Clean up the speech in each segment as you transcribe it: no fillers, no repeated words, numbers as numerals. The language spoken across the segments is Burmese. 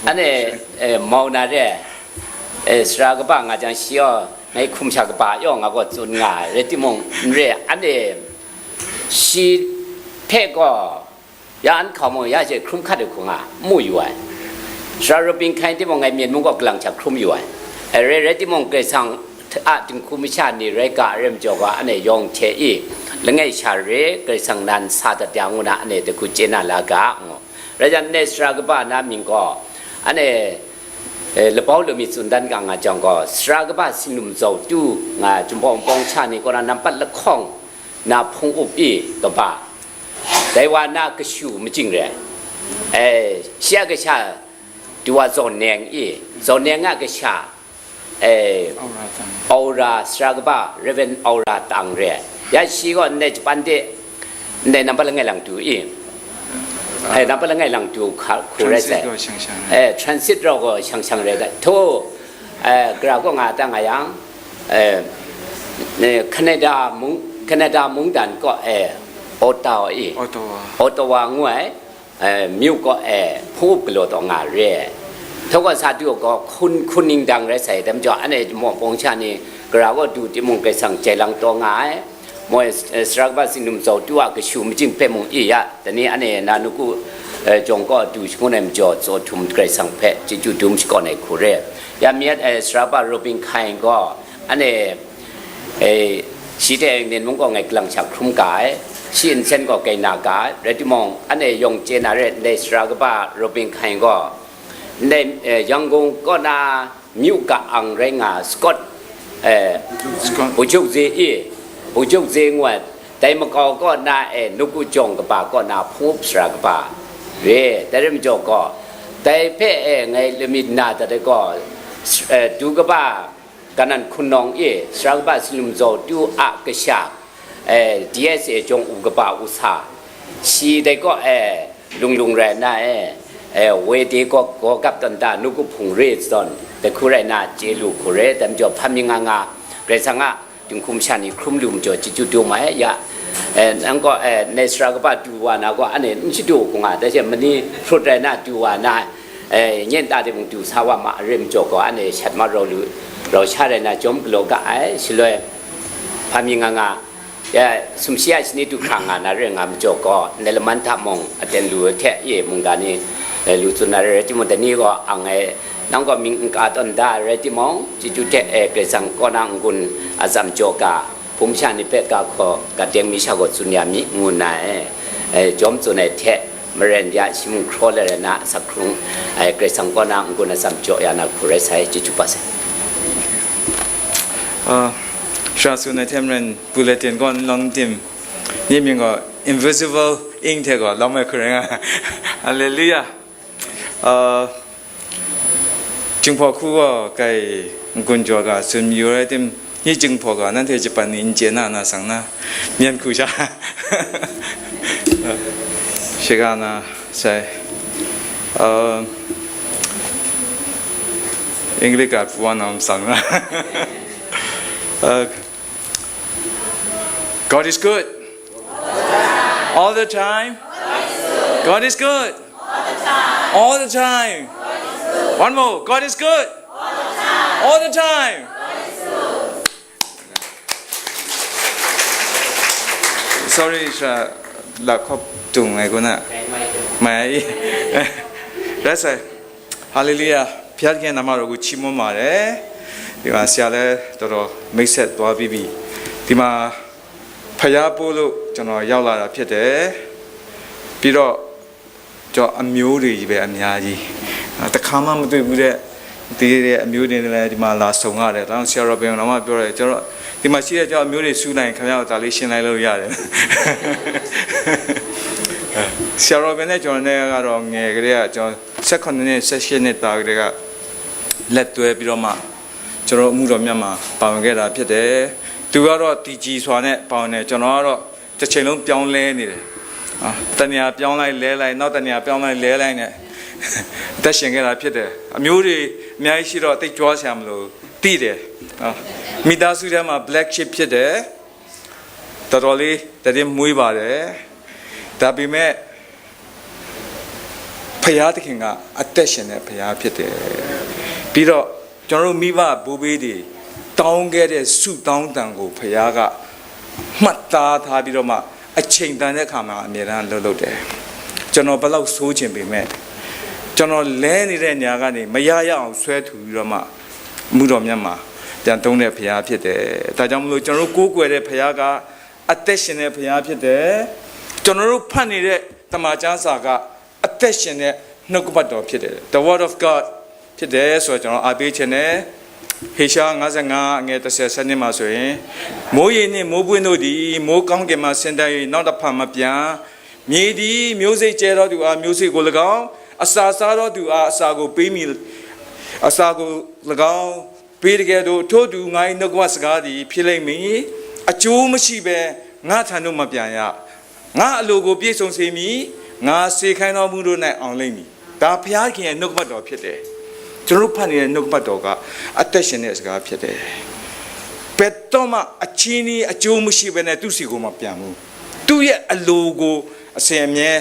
อันนี้มองน่ะเด้สระกบ้างอาจารย์เชียวในคุมชากบ้าย่องก็จุนง่ายเรติมงเรอันนี้ชีเพ่ก็ยานเขามอยากจะคลุ้มขัดคงมุ่ยวันสระรบินใครที่มองไงเมียนมุงก็กำลังจะคลุ้มอยู่วันเรติมงเกิดสังถึงคุมิชานี่เรกะเริ่มจว่าอันนี้ยองเชอีแล้วไงชาเรเกิดสังนันซาตยางุนะอันนี้ตะกุเจน่าลากะแล้วจันเนสระกบ้าน้ามิงก็อันนี้ละเป้าเรามีสุนดันกังจังก็สระกบ้าสินุ่มเจ้าจูจุ่มพองปองชานี่ก็นำปัดละข้องนาพงอุบอีตัวบ้าแต่ว่าน่ากระชูไม่จริงเลยเสียกระชาดูว่าโซนแนงอีโซนแนงกระชาออราสระกบ้าเรเวนออราตังเรียยาชีก็ในปันเดในนำปัดละไงหลังดูอีนำปัดละไงหลังดูคู่ไรเสtransit เราก็ช่างๆเลยกันทั่วกราก็งาตั้งไงยังแคนาดามุงดันก็โอตาวอีโอตาวางวยมิวก็พูบกลัวต่องาเร่ทุกคนสาธุก็คุณนิ่งดังไรใส่แต่จ่ออันนี้มองปองชานี่กราก็ดูที่มุงไปสั่งใจลังตัวงายมวยสระบ้าสินุ่มโจตัวก็ชูมจิงเป็นมุงอียะแต่นี้อันนี้นานุกุจงก็ดูชงในมจ่อโจทุ่มไกรสังเพชจิจุดุมชกในคูเร่ยามีสระบ้าโรบินไคก็อันนี้ชีเดงเนี่ยมุงก็ไงกลางฉากคลุ้มกายชีนเส้นก็ไกนากายเรติมองอันนี้ยงเจนาเรในสระบ้าโรบินไคก็ในยังกงก็นามิวกะอังเรงาสกอตผู้ชุกเจีผู้ชุกเจียงวันแต่เมื่อก็นานุกุจงกับป่าก็นาพูบสระกับป่าเร่แต่เรื่องจก็แต่เพ่ไงเลมิดนาแต่ก็ดูกับป่ากันนั้นคุณน้องสระกับป่าสลุมโจดูอักษาดีเอสจงอุกป่าอุษาชีได้ก็ลุงแรงน่าเวทีก็กับตันตานุกุพุงเรศตอนแต่คุเรน่าเจลูคุเรแต่จบพามิงางาเรสังะจึงคุมชานิครุมลุมจจิจุดูไหมยะนั่นก็ในสระกบ้าดูวานาก็อันนี้ไม่ใช่ดูกงาแต่เช่นมันนี่สุดแรงน่าดูวานาเย็นตาที่มึงดูสาวมาเริ่มจก็อันนี้ชัดมาเราชาเรน่าจมโลกะสิเลยพามิงางาสมเสียชนิดทุกครั้งนะเรื่องงามจก็ในละมันทำมองอันดูแท้มุงกานี่ลูกสุนัขเรติมแต่นี่ก็อังไงนั่งก็มิงกาตันดาเรติมองจิจุเตเกสังก็นั่งกุนอาซัมโจกาภูมิชานิเปกาขอกาเตียงมิชากดสุญญามิงูนายจอมสุนัยเทมเรนยาชิมุครอเลนะสักครุงเกสังก็นั่งกุนอาซัมโจยานาคุเรสัยจิจุปัสชาสุนัยเทมเรนบุเลตินก็ลองติมนี่มีก็ invisible ink เทก็ลองไม่คุเรงฮาเลลูยาจึงพอคู่ว่าไก่กุญจก็ส่วนอยู่อะไรที่นี่จึงพอก็นั่นเทจะเป็นอินเจน่าสังนะเมียนคู่ชาเชกานะใช่อังกฤษกับฟัวน้องสังนะ God is good all the time God is good all the time one more God is good all the time sorry หลักครบจุงไงกูน่ะไม่แล้วสิฮาเลลูยาพี่อาจารย์นำมาเรากูชิมมาเลยဒီမှာဆရာလဲတော်တော်မိတ်ဆက်သွားပြီးပြီဒီမှာဖျားပို့လို့ကျွန်တော်ရောက်လာတာဖြစ်တယ်ပြီးတော့ကျွန်တော်အမျိုးတွေကြီးပဲအများကြီးတခါမှမတွေ့ဘူးတဲ့ဒီတဲ့အမျိုးတွေလည်းဒီမှာလာဆုံရတယ်ဒါကြောင့်ဆရာတော်ဘယ်တော့မှပြောတယ်ကျွန်တော်ဒီမှာရှိတဲ့ကျွန်တော်အမျိုးတွေစူးလိုက်ခင်ဗျားတို့ဒါလေးရှင်းလိုက်လို့ရတယ်ဆရာတော်ဘယ်နဲ့ကျွန်တော်နဲ့ကတော့ငယ်ကလေးကကျွန်တော်16နှစ်18နှစ်သားကလေးကလက်တွဲပြီးတော့မှကျွန်တော်မှုတော်မြတ်မှာပါဝင်ခဲ့တာဖြစ်တယ်သူကတော့တီကြီးစွာနဲ့ပါဝင်တယ်ကျွန်တော်ကတော့တစ်ချိန်လုံးပြောင်းလဲနေတယ်တဏှာပြောင်းလိုက်လဲလိုက်နောက်တဏှာပြောင်းလိုက်လဲလိုက်နဲ့တက်ရှင်ခဲ့တာဖြစ်တယ်အမျိုးတွေအများကြီးရှိတော့တိတ်ကြွားဆရာမလို့တည်တယ်မိသားစုထဲမှာ black sheep ဖြစ်တယ်တော်တော်လေးတည်းမွေးပါတယ်ဒါပေမဲ့တ ဖရာသခင်ကအသက်ရှင်တဲ့ဖရာဖြစ်တယ်ပြီးတော့ကျွန်တော်တို့မိဘဘိုးဘေးတွေတောင်းခဲ့တဲ့ဆုတောင်းတန်ကိုဖရာကမှတ်သားထားပြီးတော့မှအချိန်တန်တဲ့အခါမှာအမြဲတမ်းလှုပ်လှုပ်တယ်ကျွန်တော်ဘယ်လောက်ဆိုးချင်ပေမဲ့ကျွန်တော်လဲနေတဲ့ညာကနေမရရအောင်ဆွဲထူပြီးတော့မှမှုတော်မြတ်မှာပြန်သုံးတဲ့ဖရာဖြစ်တယ်ဒါကြောင့်မလို့ကျွန်တော်တို့ကိုးကွယ်တဲ့ဖရာကအသက်ရှင်တဲ့ဖရာဖြစ်တယ်ကျွန်တော်တို့ဖတ်နေတဲ့တမန်ကျမ်းစာကအသက်ရှင်တဲ့နှုတ်ကပတ်တော်ဖြစ်တယ် The Word of God ဖြစ်တယ်ဆိုတော့ကျွန်တော်အားပေးခြင်းနဲ့ဟေရှာ55ငယ်30စနစ်မှာဆိုရင်မိုးရေနှင့်မိုးပွင့်တို့သည်မိုးကောင်းကင်မှဆင်းသက်၍နောက်တစ်ဖန်မပြန်မြေသည်မျိုးစိတ်ကျဲတော်သူအားမျိုးစိတ်ကို၎င်းအစာစားတော်သူအားအစာကိုပေးမိအစာကို၎င်းပေးတဲ့ကဲ့သို့ထို့သူငါ၏နှုတ်ကပတ်စကားသည်ဖြစ်လိမ့်မည်အကျိုးမရှိဘဲငါထံသို့မပြန်ရငါအလိုကိုပြည့်စုံစေမည်ငါစေခိုင်းတော်မူတို့၌အောင်လိမ့်မည်ဒါဘုရားခင်ရဲ့နှုတ်ကပတ်တော်ဖြစ်တယ်ကျွန်တော်ဖတ်နေတဲ့နှုတ်ကပတ်တော်ကအသက်ရှင်တဲ့စကားဖြစ်တယ်ဘယ်တော့မှအချင်းကြီးအကျိုးမရှိဘဲနဲ့သူ့စီကိုမပြန်ဘူးသူ့ရဲ့အလိုကိုအစဉ်အမြဲ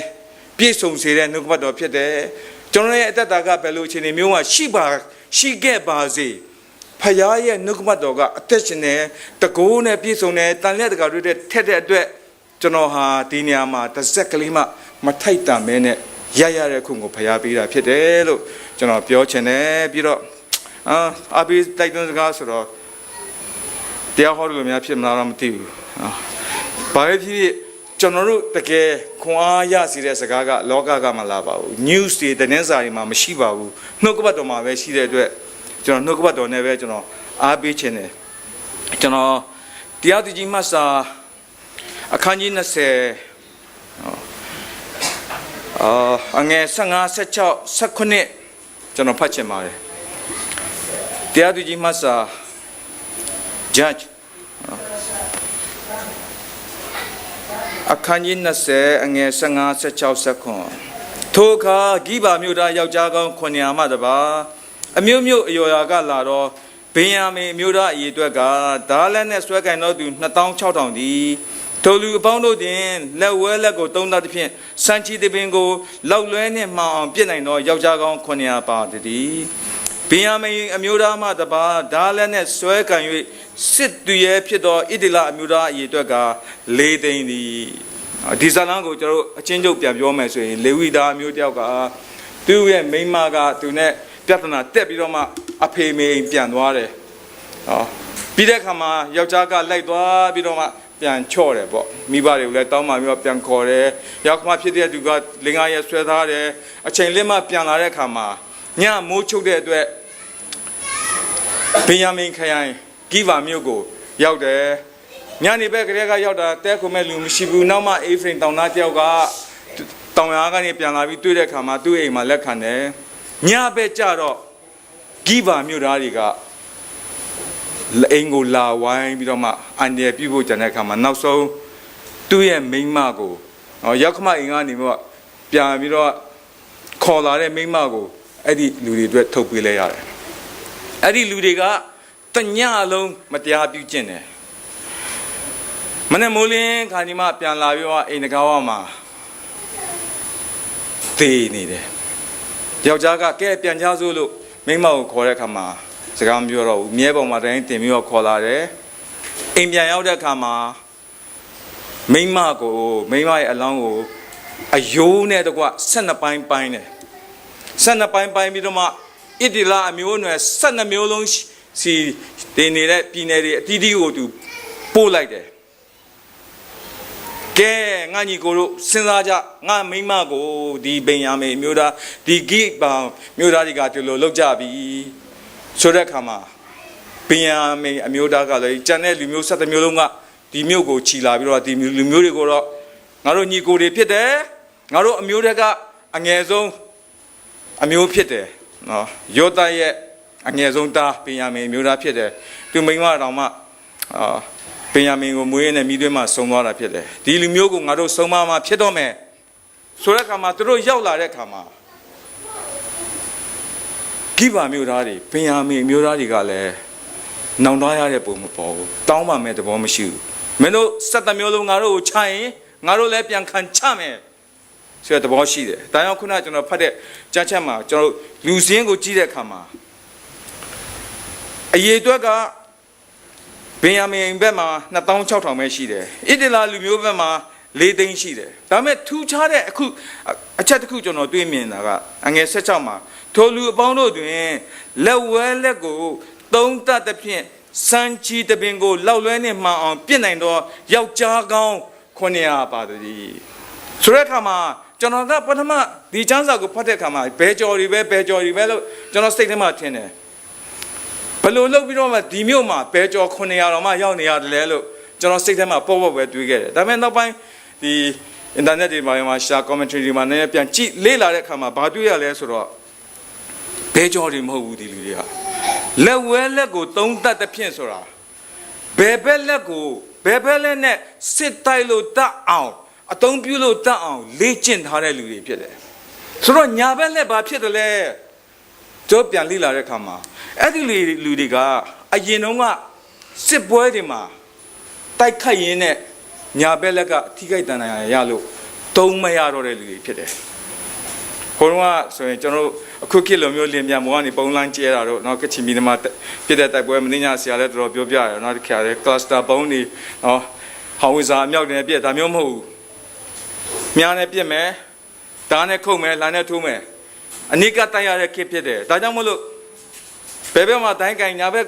ပြည့်စုံစေတဲ့နှုတ်ကပတ်တော်ဖြစ်တယ်ကျွန်တော်ရဲ့အသက်တာကဘယ်လိုအခြေအနေမျိုးမှရှိခဲ့ပါစေဖခင်ရဲ့နှုတ်ကပတ်တော်ကအသက်ရှင်တဲ့တကိုးနဲ့ပြည့်စုံတဲ့တန်လျက်တကာတွေထက်တဲ့အတွက်ကျွန်တော်ဟာဒီနေရာမှာတစ်စက်ကလေးမှမထိုက်တန်မဲနဲ့ရတဲ့ခုကိုဖျားပေးတာဖြစ်တယ်လို့ကျွန်တော်ပြောချင်တယ်ပြီးတော့အဘိတိုက်တွန်းစကားဆိုတော့တရားဟောလို့များဖြစ်မလားတော့မသိဘူးဘာပဲဖြစ်ဖြစ်ကျွန်တော်တို့တကယ်ခွန်အားရစေတဲ့စကားကလောကကမလာပါဘူး news တွေသတင်းစာတွေမှာမရှိပါဘူးနှုတ်ကပတ်တော်မှာပဲရှိတဲ့အတွက်ကျွန်တော်နှုတ်ကပတ်တော်နဲ့ပဲကျွန်တော်အားပေးခြင်းတယ်ကျွန်တော်တရားသူကြီးမတ်စာအခန်းကြီး20အငယ်15 16 19ကျွန်တော်ဖတ်ချင်ပါတယ်တရားသူကြီးမတ်စာ judge အခန်းကြီး20အငယ်15 16 19ထိုအခါဂိဗာမြို့သားယောက်ျားကောင်း900မှတပါအမျိုးမျိုးအယောရာကလာတော့ဗင်ယာမိန်မြို့သားအရေအတွက်ကဒါလက်နဲ့ဆွဲကင်တော်သူ2600ဒီထိုလူအပေါင်းတို့တွင်လက်ဝဲလက်ကိုသုံးသပ်သဖြင့်စံချီတပင်ကိုလောက်လွဲနှင့်မှောင်အောင်ပြစ်နိုင်သောယောက်ျားကောင်း900ပါတည်းဗင်ယာမိန်အမျိုးသားမှတပါဒါလက်နဲ့ဆွဲကင်၍စစ်သူရဲဖြစ်သောဣတိလအမျိုးသားအရေအတွက်က4သိန်းသည်ဒီဇာလန်ကိုကျွန်တော်အချင်းချုပ်ပြန်ပြောမယ်ဆိုရင်လေဝိသားအမျိုးတယောက်ကသူ့ရဲ့မိန်းမကသူနဲ့ပြဿနာတက်ပြီးတော့မှအဖေမေပြန်သွားတယ်ပြီးတဲ့အခါမှာယောက်ျားကလိုက်သွားပြီးတော့မှပြန်ချော့တယ်ပေါ့မိဘတွေကိုလည်းတောင်းမှပြီးတော့ပြန်ခေါ်တယ်ယောက်ျားဖြစ်တဲ့သူကလင်္ကာရဲဆွဲထားတယ်အချိန်လေးမှပြန်လာတဲ့အခါမှာညမိုးချုပ်တဲ့အတွက်ဗင်ယာမိန်ခရိုင်ဂိဗာမြို့ကိုရောက်တယ်ညနေဘက်ကလေးကရောက်တာတဲခုမဲ့လူမရှိဘူးနောက်မှအေဖရင်တောင်သားတယောက်ကတောင်ယာကနေပြန်လာပြီးတွေ့တဲ့အခါမှာသူ့အိမ်မှာလက်ခံတယ်ညဘက်ကျတော့ဂိဗာမြို့သားတွေကအိမ်ကိုလာဝိုင်းပြီးတော့မှအန်တယ်ပြုဖို့ကြတဲ့အခါမှာနောက်ဆုံးသူ့ရဲ့မိန်းမကိုရောက်ခမအိမ်ကနေပြီးတော့ပြန်ပြီးတော့ခေါ်လာတဲ့မိန်းမကိုအဲ့ဒီလူတွေအတွက်ထုတ်ပေးလိုက်ရတယ်အဲ့ဒီလူတွေကတညလုံးမတရားပြုကျင့်တယ်မနေ့မိုးလင်းခါဒီမှပြန်လာပြီးတော့အိမ်တကားဝမှာသေနေတယ်ယောက်ျားကကဲပြန်ချစို့လို့မိန်းမကိုခေါ်တဲ့အခါမှာစကားမပြောတော့ဘူးမြဲပေါ်မှာတိုင်းတင်ပြီးတော့ခေါ်လာတယ်အိမ်ပြန်ရောက်တဲ့အခါမှာမိန်းမရဲ့အလောင်းကိုအယိုးနဲ့တကွ12ပိုင်းပိုင်းတယ်12ပိုင်းပိုင်းပြီးတော့မှဣတိလအမျိုးအနွယ်12မျိုးလုံးစီတင်နေတဲ့ပြည်နယ်တွေအတီးတီးကိုသူပို့လိုက်တယ်ကဲငါညီကိုတို့စဉ်းစားကြငါမိန်းမကိုဒီဗင်ယာမိန်မျိုးသားဒီဂိဗာမျိုးသားတွေကဒီလိုလောက်ကြပြီဆိုတဲ့အခါမှာဗင်ယာမိန်အမျိုးသားကလည်းကျန်တဲ့လူမျိုး7မျိုးလုံးကဒီမြို့ကိုခြီလာပြီးတော့ဒီလူမျိုးတွေကိုတော့ငါတို့ညီကိုတွေဖြစ်တယ်ငါတို့အမျိုးတွေကအငယ်ဆုံးအမျိုးဖြစ်တယ်နော်ယောသရဲ့အငယ်ဆုံးသားဗင်ယာမိန်အမျိုးသားဖြစ်တယ်သူမိန်းမတော်မှဗင်ယာမိန်ကိုမွေးရတဲ့မိသွေးမှာဆုံးသွားတာဖြစ်တယ်ဒီလူမျိုးကိုငါတို့ဆုံးမမှာဖြစ်တော့မယ်ဆိုတဲ့အခါမှာသူတို့ရောက်လာတဲ့အခါမှာဂိဗာမျိုးသားတွေဗင်ယာမိန်မျိုးသားတွေကလည်းနောင်တရတဲ့ပုံမပေါ်ဘူးတောင်းပါမဲ့သဘောမရှိဘူးမင်းတို့7မျိုးလုံးငါတို့ကိုချရင်ငါတို့လည်းပြန်ခံချမယ် ဆိုတဲ့သဘောရှိတယ်ဒါကြောင့်ခုနကကျွန်တော်ဖတ်တဲ့ကြားချက်မှာကျွန်တော်လူစင်းကိုကြည့်တဲ့အခါမှာအရေးအတွက်ကဗင်ယာမင်ဘက်မှာ2600ပဲရှိတယ်ဣသရေလလူမျိုးဘက်မှာ4သိန်းရှိတယ်ဒါပေမဲ့ထူးခြားတဲ့အခုအချက်တစ်ခုကျွန်တော်တွေ့မြင်တာကအငယ်16မှာထိုလူအပေါင်းတို့တွင်လက်ဝဲလက်ကိုသုံးတတ်သဖြင့်စံချီတပင်ကိုလောက်လွဲနှင့်မှန်အောင်ပြစ်နိုင်သောယောက်ျားကောင်း900ပါသည်ဆိုတဲ့အခါမှာကျွန်တော်ကပထမဒီကျမ်းစာကိုဖတ်တဲ့အခါမှာဘဲကြော်တွေပဲလို့ကျွန်တော်စိတ်ထဲမှာထင်တယ်ဘယ်လိုလုပ်ပြီးတော့မှဒီမြို့မှာဘဲကြော်900တော့မှရောက်နေရတယ်လဲလို့ကျွန်တော်စိတ်ထဲမှာပေါ့ပဲတွေးခဲ့တယ်ဒါပေမဲ့နောက်ပိုင်းဒီ internet တွေမှာရှာ commentary တွေမှာလည်းပြန်ကြည့်လေ့လာတဲ့အခါမှာဘာတွေ့ရလဲဆိုတော့ဘဲကြော်တွေမဟုတ်ဘူးဒီလူတွေကလက်ဝဲလက်ကိုသုံးတတ်တဲ့ဖြင့်ဆိုတာဘယ်ဘက်လက်ကိုဘယ်ဘက်လက်နဲ့စစ်တိုက်လို့တတ်အောင်အသုံးပြုလို့တတ်အောင်လေ့ကျင့်ထားတဲ့လူတွေဖြစ်တယ်ဆိုတော့ညာဘက်လက်ဘာဖြစ်တယ်လဲတို့ပြန်လေ့လာတဲ့အခါမှာအဲ့ဒီလူတွေကအရင်တုန်းကစစ်ပွဲတွေမှာတိုက်ခိုက်ရင်းနဲ့ညာဘက်လက်ကအထိကိတ်တန်တရားရလို့သုံးမရတော့တဲ့လူတွေဖြစ်တယ်။ခေါင်းကဆိုရင်ကျွန်တော်အခုခေတ်လိုမျိုးလင်းပြန်မောကနေပုံလန်းကျဲတာတော့နောက်ကချင်မီမှာဖြစ်တဲ့တိုက်ပွဲမင်းညာဆရာလည်းတော်တော်ပြောပြရတယ်နောက်တစ်ခါလည်း cluster ပုံးတွေနော်ဟောင်းဝီစာအမြောက်တွေပြက်ဒါမျိုးမဟုတ်ဘူး။မြားနဲ့ပြက်မယ်ဓာတ်နဲ့ခုတ်မယ်လမ်းနဲ့ထိုးမယ်အနိကတိုက်ရတဲ့ခေတ်ဖြစ်တယ်။ဒါကြောင့်မလို့ဘယ်ဘက်မှာတိုင်းကင်ညာဘက်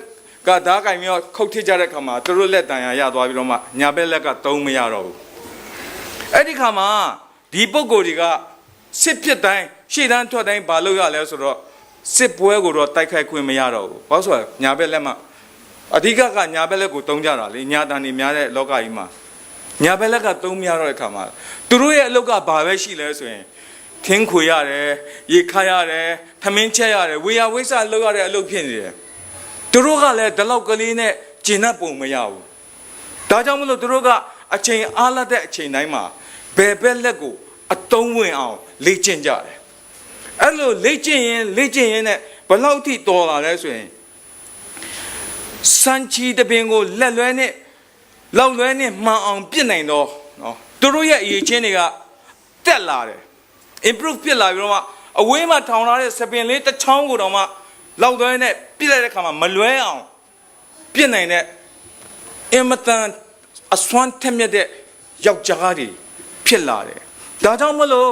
ကဓာတ်ကင်မျိုးခုတ်ထစ်ကြတဲ့ခါမှာသူတို့လက်တန်ရသွားပြီးတော့မှညာဘက်လက်ကသုံးမရတော့ဘူးအဲ့ဒီခါမှာဒီပုဂ္ဂိုလ်တွေကစစ်ဖြစ်တိုင်းရှေ့တန်းထွက်တိုင်းဘာလုပ်ရလဲဆိုတော့စစ်ပွဲကိုတော့တိုက်ခိုက်ခွင့်မရတော့ဘူးဘာလို့ဆိုတော့ညာဘက်လက်မှာအဓိကညာဘက်လက်ကိုသုံးကြတာလေညာတန်နေများတဲ့လောကကြီးမှာညာဘက်လက်ကသုံးမရတော့တဲ့ခါမှာသူတို့ရဲ့အလုပ်ကဘာပဲရှိလဲဆိုရင်ထင်းခွေရတယ်ရေခါရတယ်ထမင်းချက်ရတယ်ဝေယဝိဆလုပ်ရတဲ့အလုပ်ဖြစ်နေတယ်သူတို့ကလည်းဒီလောက်ကလေးနဲ့ကျင်납ပုံမရဘူးဒါကြောင့်မလို့သူတို့ကအချိန်အားလတ်တဲ့အချိန်တိုင်းမှာဘယ်ဘက်လက်ကိုအတုံးဝင်အောင်လေ့ကျင့်ကြတယ်အဲ့လိုလေ့ကျင့်ရင်နဲ့ဘယ်လောက်ထိတော်လာလဲဆိုရင်စံချီတပင်ကိုလက်လွဲနဲ့လောက်လွဲနဲ့မှန်အောင်ပြစ်နိုင်တော့နော်သူတို့ရဲ့အရေးချင်းတွေကတက်လာတယ် improve ဖြစ်လာပြီးတော့မှအဝေးမှာထောင်ထားတဲ့စပင်လေးတစ်ချောင်းကိုတော့မှလောက်သွဲနဲ့ပြစ်လိုက်တဲ့ခါမှာမလွဲအောင်ပြစ်နိုင်တဲ့အင်မတန်အစွမ်းထက်မြက်တဲ့ယောက်ျားတွေဖြစ်လာတယ်ဒါကြောင့်မလို့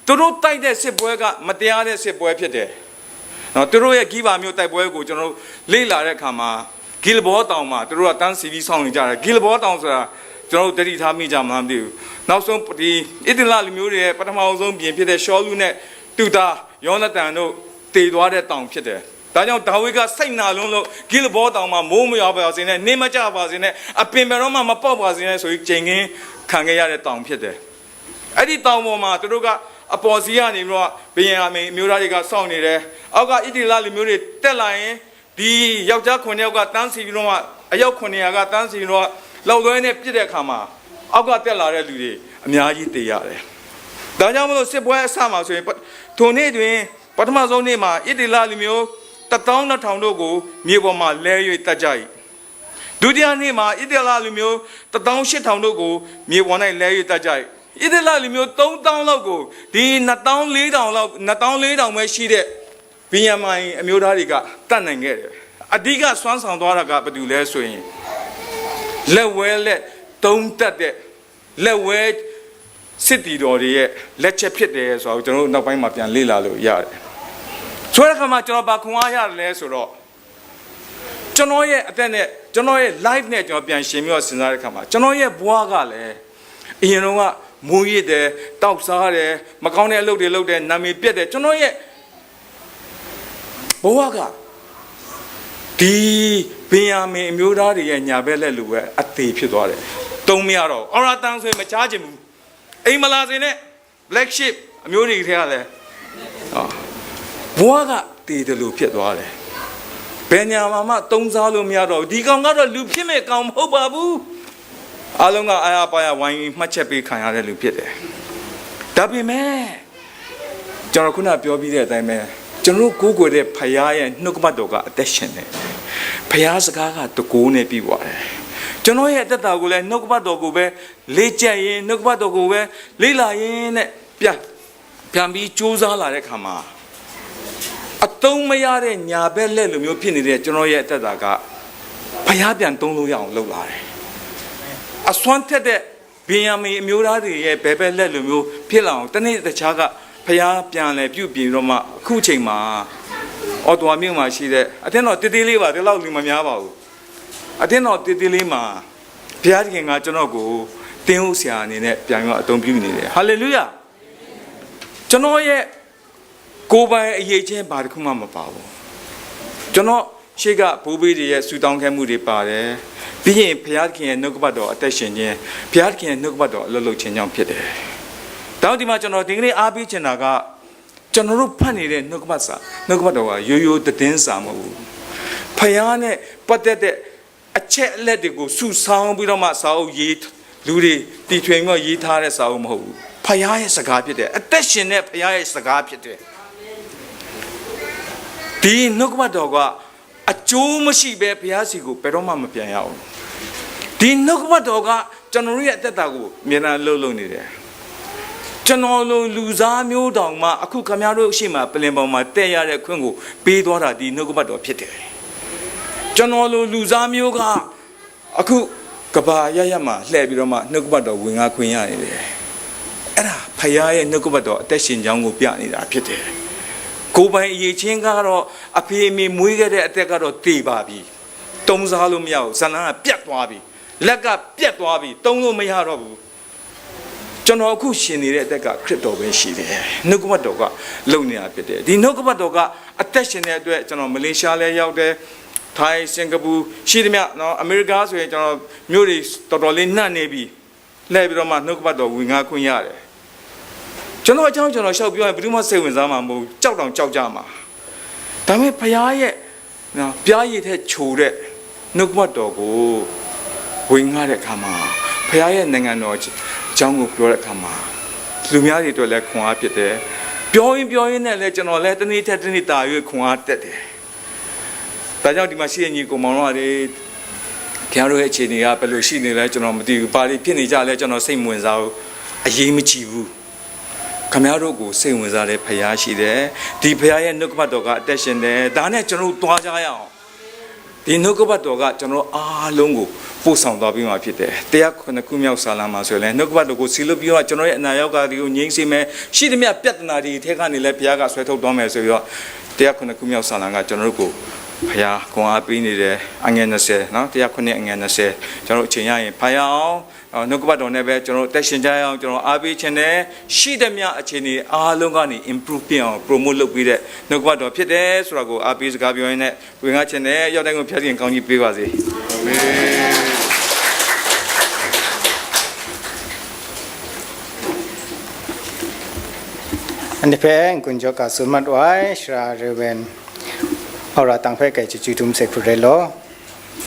သူတို့တိုက်တဲ့စစ်ပွဲကမတရားတဲ့စစ်ပွဲဖြစ်တယ်နော်သူတို့ရဲ့ဂိဗာမျိုးတိုက်ပွဲကိုကျွန်တော်လေ့လာတဲ့အခါမှာဂိလဘောတောင်မှာသူတို့ကတန်းစီပြီးဆောင်းနေကြတယ်ဂိလဘောတောင်ဆိုတာကျွန်တော်တို့တတိထားမိကြမှာမသိဘူးနောက်ဆုံးဒီဣသရေလလူမျိုးတွေရဲ့ပထမဆုံးပြင်ဖြစ်တဲ့ရှောလူနဲ့တူတာယောနသန်တို့တည်သွားတဲ့တောင်ဖြစ်တယ်ဒါကြောင့်ဒါဝိဒ်ကစိတ်နာလုံးလို့ဂိလဘောတောင်မှာမိုးမရွာပါစေနဲ့နေမကြပါစေနဲ့အပင်ဘယ်တော့မှမပေါက်ပါစေနဲ့ဆိုပြီးကြိမ်ကင်းခံခဲ့ရတဲ့တောင်ဖြစ်တယ်အဲ့ဒီတောင်ပေါ်မှာသူတို့ကအပေါ်စီကနေပြီးတော့ဘုရင်အမျိုးသားတွေကစောင့်နေတယ်အောက်ကဣသရေလလူမျိုးတွေတက်လာရင်ဒီယောက်ျား9ယောက်ကတန်းစီပြီးတော့အယောက်900ကတန်းစီပြီးတော့လောက်သွဲနဲ့ပြစ်တဲ့အခါမှာအောက်ကတက်လာတဲ့လူတွေအများကြီးတည်ရတယ်ဒါကြောင့်မလို့စစ်ပွဲအစမှာဆိုရင်ထိုနေ့တွင်ပထမဆုံးနေ့မှာဣသရေလလူမျိုး12000တို့ကိုမြေပေါ်မှာလဲ၍တတ်ကြ၏ဒုတိယနေ့မှာဣသရေလလူမျိုး18000တို့ကိုမြေပေါ်၌လဲ၍တတ်ကြ၏ဣသရေလလူမျိုး3000လောက်ကိုဒီ24000လောက်24000ပဲရှိတဲ့ဗိယမိုင်အမျိုးသားတွေကတတ်နိုင်ခဲ့တယ်အဓိကစွမ်းဆောင်သွားတာကဘာတူလဲဆိုရင်လက်ဝဲလက်သုံးတတ်တဲ့လက်ဝဲစစ်တီတော်တွေရဲ့လက်ချက်ဖြစ်တယ်ဆိုတော့ကျွန်တော်တို့နောက်ပိုင်းမှာပြန်လေ့လာလို့ရတယ်ဆိုတဲ့အခါမှာကျွန်တော်ဗာခွန်အားရတယ်လဲဆိုတော့ကျွန်တော်ရဲ့အသက်နဲ့ကျွန်တော်ရဲ့ life နဲ့ကျွန်တော်ပြန်ရှင်ပြီးတော့စဉ်းစားတဲ့အခါမှာကျွန်တော်ရဲ့ဘဝကလည်းအရင်တော့ကမူရစ်တယ်တောက်စားတယ်မကောင်းတဲ့အလုပ်တွေလုပ်တယ်နာမည်ပြက်တယ်ကျွန်တော်ရဲ့ဘဝကဒီဗင်ယာမင်အမျိုးသားတွေရဲ့ညာဘက်လက်လူပဲအသေးဖြစ်သွားတယ်တုံးမရတော့အော်ရာတန်ဆိုရင်မချားချင်ဘူးအိမ်မလာစင်နဲ့ black sheep အမျိုးတွေထဲကလည်းဘဝကတည်တယ်လို့ဖြစ်သွားတယ်ဘယ်ညာမှာမှတုံးစားလို့မရတော့ဒီကောင်ကတော့လူဖြစ်မဲ့ကောင်မဟုတ်ပါဘူးအားလုံးကအာရပါရဝိုင်းမှတ်ချက်ပေးခံရတဲ့လူဖြစ်တယ်ဒါပေမဲ့ကျွန်တော်ခုနပြောပြီးတဲ့အတိုင်းပဲကျွန်တော်ကိုးကွယ်တဲ့ဖယားရဲ့နှုတ်ကပတ်တော်ကအသက်ရှင်တယ်ဖယားစကားကတကိုးနဲ့ပြီးသွားတယ်ကျွန်တော်ရဲ့အသက်တာကိုလည်းနှုတ်ကပတ်တော်ကိုပဲလေ့ကျက်ရင်နှုတ်ကပတ်တော်ကိုပဲလေ့လာရင်နဲ့ ပြန်ပြီးစူးစမ်းလာတဲ့ခါမှာအတုံးမရတဲ့ညာဘက်လက်လိုမျိုးဖြစ်နေတဲ့ကျွန်တော်ရဲ့အသက်တာကဖျားပြန်သုံးလို့ရအောင်လုပ်လာတယ်အစွမ်းထက်တဲ့ဗင်ယာမင်အမျိုးသားတွေရဲ့ဘယ်ဘက်လက်လိုမျိုးဖြစ်လာအောင်တနေ့တခြားကဖျားပြန်လဲပြုတ်ပြင်တော့မှအခုချိန်မှာအော်တော်မြို့မှာရှိတဲ့အတင်းတော်တေးသေးလေးပါဒီလောက်လူမများပါဘူးအတင်းတော်တေးသေးလေးမှာဘုရားသခင်ကကျွန်တော်ကိုတင်းဟုတ်ဆရာအနေနဲ့ပြန်ပြီးအသုံးပြုနေတယ်ဟာလေလုယာကျွန်တော်ရဲ့ကိုယ်ပိုင်အရေးချင်းဘာတစ်ခုမှမပါဘူးကျွန်တော်ရှေ့ကဘိုးဘေးတွေရဲ့ဆူတောင်းခဲ့မှုတွေပါတယ်ပြီးရင်ဘုရားသခင်ရဲ့နှုတ်ကပတ်တော်အသက်ရှင်ခြင်းဘုရားသခင်ရဲ့နှုတ်ကပတ်တော်အလုပ်လုပ်ခြင်းကြောင့်ဖြစ်တယ်တောင်းဒီမှာကျွန်တော်ဒီကနေ့အားပေးချင်တာကကျွန်တော်တို့ဖတ်နေတဲ့နှုတ်ကပတ်တော်ကရိုးရိုးသတင်းစာမဟုတ်ဘူးဖခင်နဲ့ပတ်သက်တဲ့အချက်အလက်တွေကိုစုဆောင်းပြီးတော့မှစာအုပ်ရေးလူတွေတီထွင်ပြီးရေးထားတဲ့စာအုပ်မဟုတ်ဘူးဖခင်ရဲ့စကားဖြစ်တယ်အသက်ရှင်တဲ့ဖခင်ရဲ့စကားဖြစ်တယ်ဒီနှုတ်ကပတ်တော်ကအကျိုးမရှိဘဲဘုရားစီကိုဘယ်တော့မှမပြန်ရအောင်ဒီနှုတ်ကပတ်တော်ကကျွန်တော်ရဲ့အသက်တာကိုအမြဲတမ်းလှုပ်လှုပ်နေတယ်ကျွန်တော်လိုလူစားမျိုးတောင်မှအခုခမရတို့ရှိမှပလင်ပေါ်မှာတက်ရတဲ့ခွင့်ကိုပေးသွားတာဒီနှုတ်ကပတ်တော်ဖြစ်တယ်ကျွန်တော်လိုလူစားမျိုးကအခုကဘာရရမှာလှည့်ပြီးတော့မှနှုတ်ကပတ်တော်ဝင်ငါခွင့်ရနေတယ်အဲ့ဒါဖခင်ရဲ့နှုတ်ကပတ်တော်အသက်ရှင်ကြောင်းကိုပြနေတာဖြစ်တယ်ကိုယ်ပိုင်အရေးချင်းကတော့အဖေအမေမွေးခဲ့တဲ့အသက်ကတော့တည်ပါပြီတုံးစားလို့မရဘူးဇလန်းကပြတ်သွားပြီလက်ကပြတ်သွားပြီတုံးလို့မရတော့ဘူးကျွန်တော်အခုရှင်နေတဲ့အသက်ကခရစ်တော်ပဲရှိတယ်နှုတ်ကပတ်တော်ကလုံနေတာဖြစ်တယ်ဒီနှုတ်ကပတ်တော်ကအသက်ရှင်တဲ့အတွက်ကျွန်တော်မလေးရှားလဲရောက်တယ်ထိုင်းစင်ကာပူရှိသမျှနော်အမေရိကဆိုရင်ကျွန်တော်မြို့တွေတော်တော်လေးနှံ့နေပြီလှည့်ပြီးတော့မှနှုတ်ကပတ်တော်ဝင်ငါခွင့်ရတယ်ကျွန်တော်အကြောင်းကျွန်တော်ရှောက်ပြောရင်ဘယ်သူမှစိတ်ဝင်စားမှာမဟုတ်ကြောက်တောင်ကြောက်ကြမှာဒါပေမဲ့ဘုရားရဲ့နော်ပြားရည်တဲ့ခြုံတဲ့နှုတ်ကပတ်တော်ကိုဝင်ငါတဲ့အခါမှာဘုရားရဲ့နိုင်ငံတော်အကြောင်းကိုပြောတဲ့အခါမှာလူများတွေအတွက်လည်းခွန်အားဖြစ်တယ်ပြောရင်းနဲ့လည်းကျွန်တော်လည်းတနေ့ထက်တနေ့တာ၍ခွန်အားတက်တယ်ဒါကြောင့်ဒီမှာရှိတဲ့ညီကောင်မောင်တို့တွေခင်ဗျားတို့ရဲ့အခြေအနေကဘယ်လိုရှိနေလဲကျွန်တော်မသိဘူးပါလိဖြစ်နေကြလဲကျွန်တော်စိတ်ဝင်စားဘူးအရေးမကြီးဘူးခင်ဗျားတို့ကိုစိတ်ဝင်စားတဲ့ဖခင်ရှိတယ်ဒီဖခင်ရဲ့နှုတ်ကပတ်တော်ကအသက်ရှင်တယ်ဒါနဲ့ကျွန်တော်တို့တွားကြရအောင်ဒီနှုတ်ကပတ်တော်ကကျွန်တော်အားလုံးကိုပို့ဆောင်သွားပြီးမှဖြစ်တယ်109ခုမြောက်စာလမ်းမှာဆိုရင်နှုတ်ကပတ်တော်ကိုစီလို့ပြီးတော့ကျွန်တော်ရဲ့အနာရောဂါတွေကိုငြိမ်းစေမယ်ရှိသမျှပြဿနာတွေထဲကနေလည်းဘုရားကဆွဲထုတ်သွားမယ်ဆိုပြီးတော့109ခုမြောက်စာလမ်းကကျွန်တော်တို့ကိုဘုရားခွန်အားပေးနေတယ်အငယ်20နော်109အငယ်20ကျွန်တော်တို့အချိန်ရရင်ဖတ်ရအောင်နှုတ်ကပတ်တော်နဲ့ပဲကျွန်တော်တက်ရှင်ကြရအောင်ကျွန်တော်အားပေးခြင်းနဲ့ရှိသမျှအခြေအနေအားလုံးကနေ improve ပြအောင် promote လုပ်ပြီးတဲ့နှုတ်ကပတ်တော်ဖြစ်တယ်ဆိုတာကိုအားပေးစကားပြောရင်းနဲ့ဝင်ကားခြင်းနဲ့ရောက်တိုင်းကိုဖျက်ခြင်းကောင်းကြီးပေးပါစေအာမင်อันนี้เป็นกุญแจการสมัครไว้ชราเรเวนเอาละตั้งเพื่อแก่จุดจุดทุ่มเสกผู้เรล